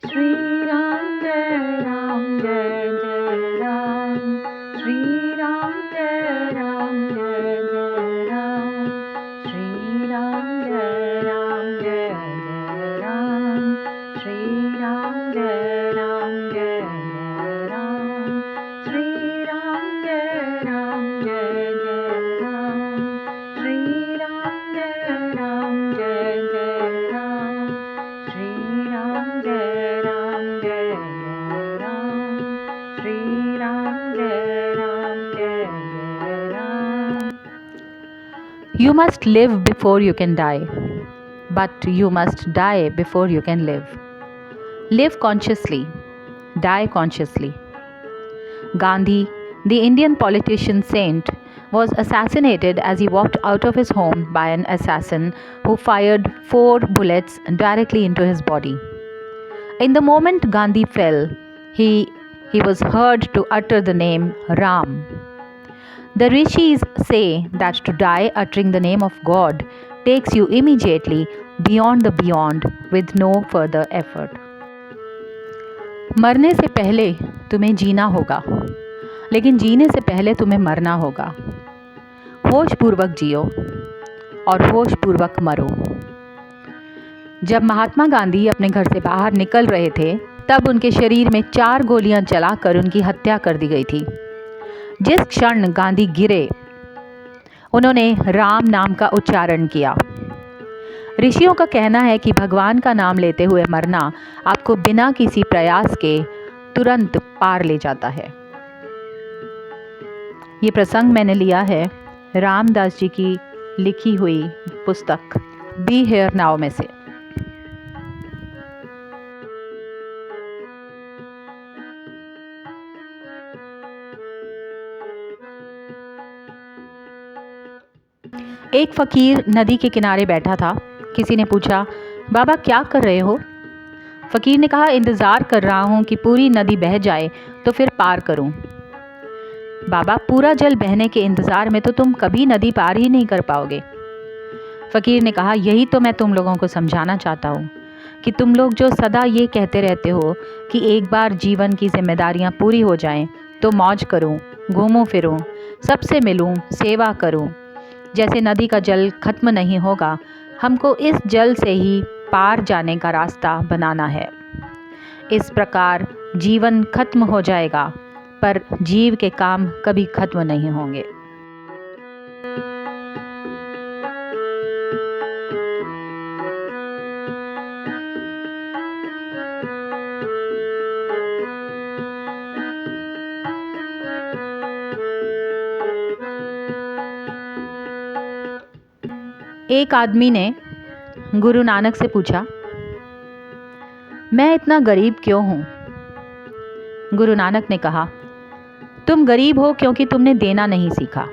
श्री राम जय राम जय जय राम, श्री राम जय राम जय जय राम, श्री राम जय राम जय जय राम, श्री राम जय राम जय जय राम, श्री राम जय राम जय जय राम, श्री राम जय राम जय जय राम, श्री राम जय राम जय जय राम, श्री राम जय राम जय जय Ram. You must live before you can die, but you must die before you can live. Live consciously, die consciously. Gandhi, the Indian politician saint, was assassinated as he walked out of his home by an assassin who fired 4 bullets directly into his body. In the moment Gandhi fell, he was heard to utter the name Ram. The rishis say that to die uttering the name of God takes you immediately beyond the beyond with no further effort. मरने से पहले तुम्हें जीना होगा, लेकिन जीने से पहले तुम्हें मरना होगा. होशपूर्वक जियो और होशपूर्वक मरो. जब महात्मा गांधी अपने घर से बाहर निकल रहे थे, तब उनके शरीर में 4 गोलियां चलाकर उनकी हत्या कर दी गई थी. जिस क्षण गांधी गिरे, उन्होंने राम नाम का उच्चारण किया. ऋषियों का कहना है कि भगवान का नाम लेते हुए मरना आपको बिना किसी प्रयास के तुरंत पार ले जाता है. ये प्रसंग मैंने लिया है रामदास जी की लिखी हुई पुस्तक बी हियर नाउ में से. एक फकीर नदी के किनारे बैठा था. किसी ने पूछा, बाबा क्या कर रहे हो? फकीर ने कहा, इंतज़ार कर रहा हूँ कि पूरी नदी बह जाए तो फिर पार करूँ. बाबा, पूरा जल बहने के इंतज़ार में तो तुम कभी नदी पार ही नहीं कर पाओगे. फकीर ने कहा, यही तो मैं तुम लोगों को समझाना चाहता हूँ कि तुम लोग जो सदा ये कहते रहते हो कि एक बार जीवन की जिम्मेदारियाँ पूरी हो जाएं तो मौज करूँ, घूमूं फिरूं, सबसे मिलूं, सेवा करूँ. जैसे नदी का जल खत्म नहीं होगा, हमको इस जल से ही पार जाने का रास्ता बनाना है. इस प्रकार जीवन खत्म हो जाएगा, पर जीव के काम कभी खत्म नहीं होंगे. एक आदमी ने गुरु नानक से पूछा, मैं इतना गरीब क्यों हूँ? गुरु नानक ने कहा, तुम गरीब हो क्योंकि तुमने देना नहीं सीखा.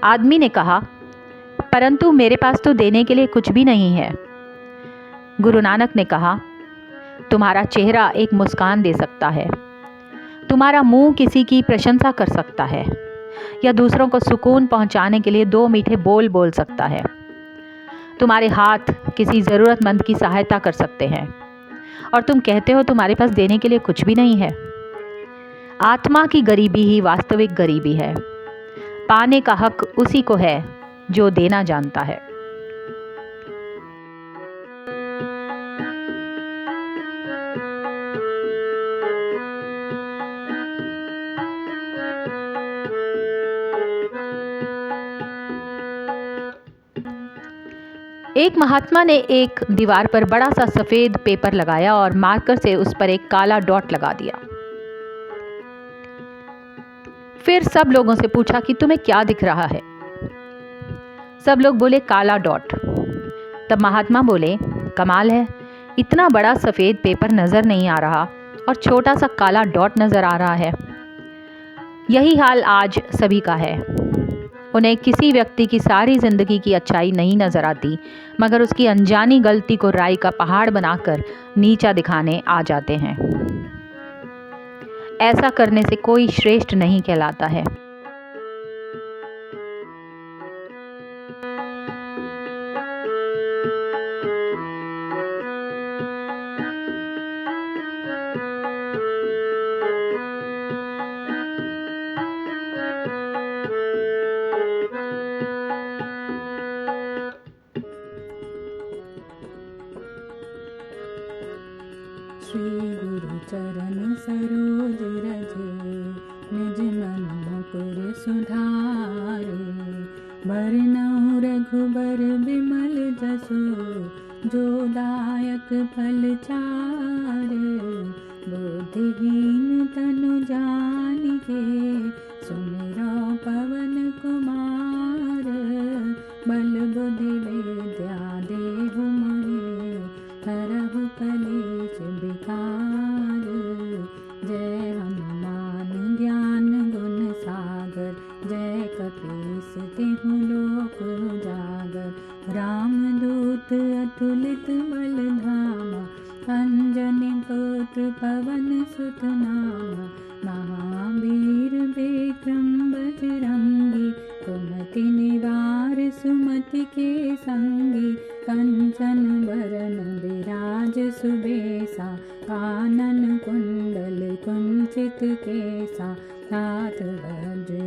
आदमी ने कहा, परंतु मेरे पास तो देने के लिए कुछ भी नहीं है. गुरु नानक ने कहा, तुम्हारा चेहरा एक मुस्कान दे सकता है, तुम्हारा मुंह किसी की प्रशंसा कर सकता है, या दूसरों को सुकून पहुंचाने के लिए 2 मीठे बोल बोल सकता है. तुम्हारे हाथ किसी ज़रूरतमंद की सहायता कर सकते हैं, और तुम कहते हो तुम्हारे पास देने के लिए कुछ भी नहीं है. आत्मा की गरीबी ही वास्तविक गरीबी है. पाने का हक उसी को है जो देना जानता है. एक महात्मा ने एक दीवार पर बड़ा सा सफ़ेद पेपर लगाया और मार्कर से उस पर एक काला डॉट लगा दिया. फिर सब लोगों से पूछा कि तुम्हें क्या दिख रहा है? सब लोग बोले, काला डॉट. तब महात्मा बोले, कमाल है, इतना बड़ा सफ़ेद पेपर नज़र नहीं आ रहा और छोटा सा काला डॉट नज़र आ रहा है. यही हाल आज सभी का है. उन्हें किसी व्यक्ति की सारी ज़िंदगी की अच्छाई नहीं नज़र आती, मगर उसकी अनजानी गलती को राई का पहाड़ बनाकर नीचा दिखाने आ जाते हैं. ऐसा करने से कोई श्रेष्ठ नहीं कहलाता है. श्री गुरु चरण सरोज रज, निज मन मुकुर सुधारे। बरनउँ रघुबर बिमल जसु, जो दायक फल चारे। बुद्धिहीन तनु जानिके, सुमिरौ पवन कुमार। बल बुद्धि विद्या देहु मोहि, हरहु कलेश विकार। जय हनुमान ज्ञान गुण सागर, जय कपीस तिहु लोक उजागर। रामदूत अतुलित बल धामा, अंजनी पुत्र पवन सुत नामा। महावीर विक्रम बजरंगी, कुमति निवार सुमति के संगी। कंचन बरन विराज सुबेसा, कानन कुंडल कुंचित केसा। हाथ वज्र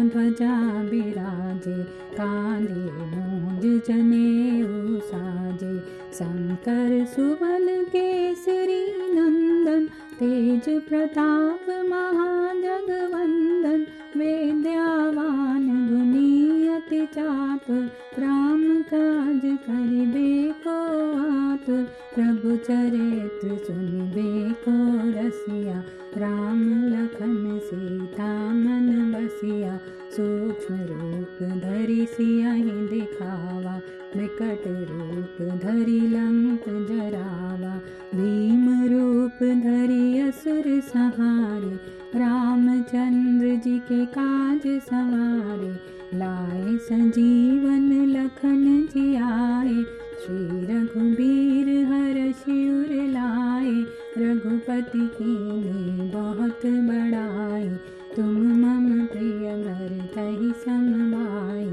ध्वजा बिराजे, कांधे मूंज जनेऊ साजे। शंकर सुवन केसरी नंदन, तेज प्रताप महाजगवंदन। विद्यावान गुणी अति चातुर, राम काज करिबे को आतुर। प्रभु चरित्र सुनिबे को रसिया, राम लखन सीता मन बसिया। सूक्ष्म रूप धरि सियहि दिखावा, विकट रूप धरि लंक जरावा। भीम रूप धरि असुर संहारे, रामचंद्र जी के काज सवारे। लाए संजीवन लखन जियाए, श्री रघुबीर हरषि उर लाए। रघुपति कीन्ही बहुत बड़ाई, तुम मम प्रिय भरतहि सम भाई।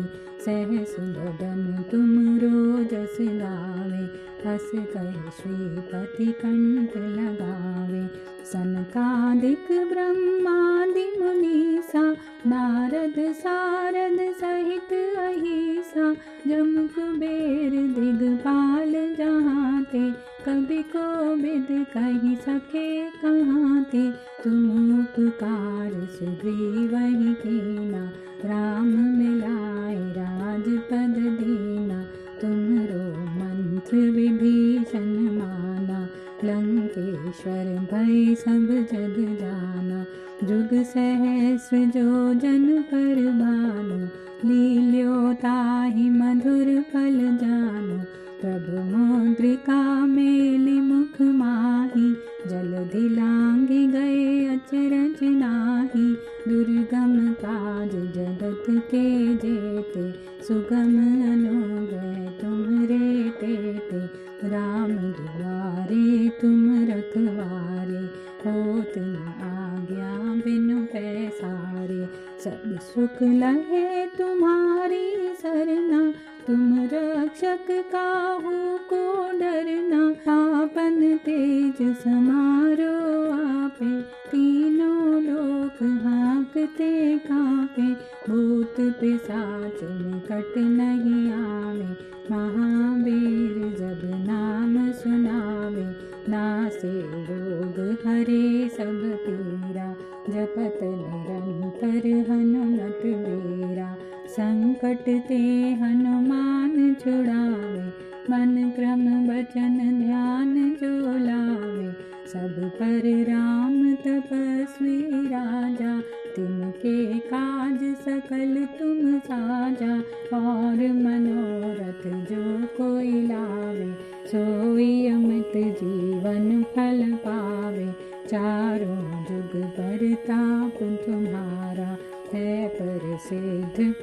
सहस बदन तुम रोजस गावे, हस कहि श्रीपति कंठ लगावे। सनकादिक ब्रह्मादि मुनीसा, नारद सारद सहित अहिसा। जम कुबेर दिगपाल जहाँते, कवि कोविद कहि सके कहाँते। तुम उपकार सुग्रीवहि कीना, राम मिलाए राजपद दीना। तुमरो मंत्र विभीषण माना, लंकेश्वर भय सब जग जाना। जुग सहस्र जो जन पर भानु, लील्यो ताहि मधुर फल जानु। प्रभु मुद्रिका मेलि मुख माहि, जलधि लांघि गए अचरज नाहि। दुर्गम काज जगत के जेते, सुगम अनुग्रह तुमरे तेते। राम दुआरे तुम रखवारे, होत न आज्ञा बिनु पैसारे। सब सुख लहे तुम्हारी सरना, तुम रक्षक काहू को डरना। आपन तेज समारो आपे, तीनों लोक हाँकते कांपे। भूत पिशाच निकट नहीं आवे, महावीर जब नाम सुनावे। नासे रोग हरे सब पीरा, जपत निरंतर हनुमत बीरा। संकट ते हनुमान छुड़ावे, मन क्रम वचन ध्यान जो लावे। सब पर राम तपस्वी राजा, तिनके काज सकल तुम साजा। और मनोरथ जो कोई लावे, सोई अमित जीवन फल पावे। चारों जुग परताप तुम्हारा, है प्रसिद्ध।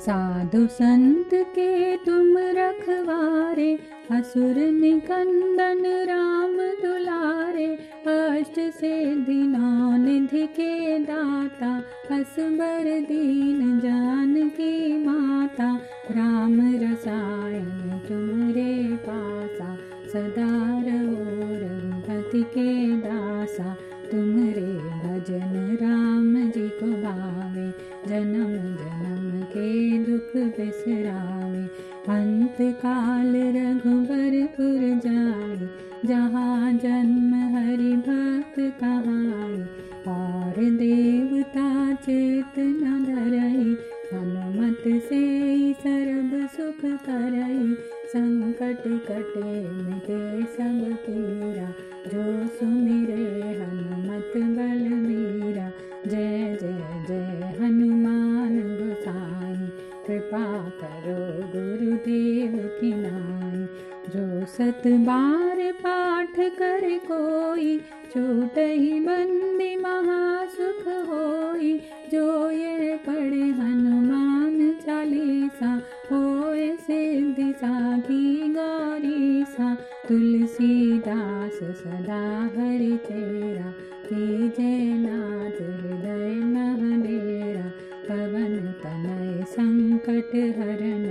साधु संत के तुम रखवारे, असुर निकंदन राम दुलारे। अष्ट सिद्धि नौ निधि के दाता, असबर दीन जानकी माता। राम रसायन तुमरे पासा, सदा रहो रघुपति के दासा। तुमरे भजन राम जी को भावे, जन्म जन्म के दुख बिसरावे। अंत काल रघुबर पुर जाए, जहाँ जन्म हरि भक्त कहाई, और देवता चेत न धरई। हनुमत से सर्व सुख करई, संकट कटे मिटे सब पीरा। जो सुमिरे हनुमत बलबीरा, जय जय जय हनुमान गोसाई। कृपा करो गुरुदेव की नाई। जो सत बार पाठ कर कोई, छूटहि बंदी महासुख होई। जो ये पढ़े हनुमान चालीसा, होए सिद्धि साखी गौरीसा। तुलसीदास सदा हरि चेरा, कीजे नाथ हृदय महडेरा। पवन तनय संकट हरन,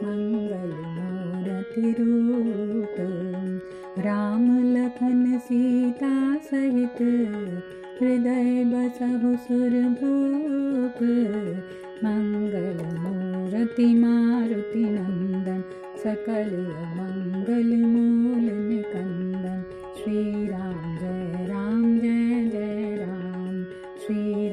मंगल मूरति रूप। राम लखन सीता सहित, हृदय बसहु सुरभूप। मंगल मूरति मारुति नंदन, सकल अमंगल मूल निकंदन। श्री राम जय जय राम। श्री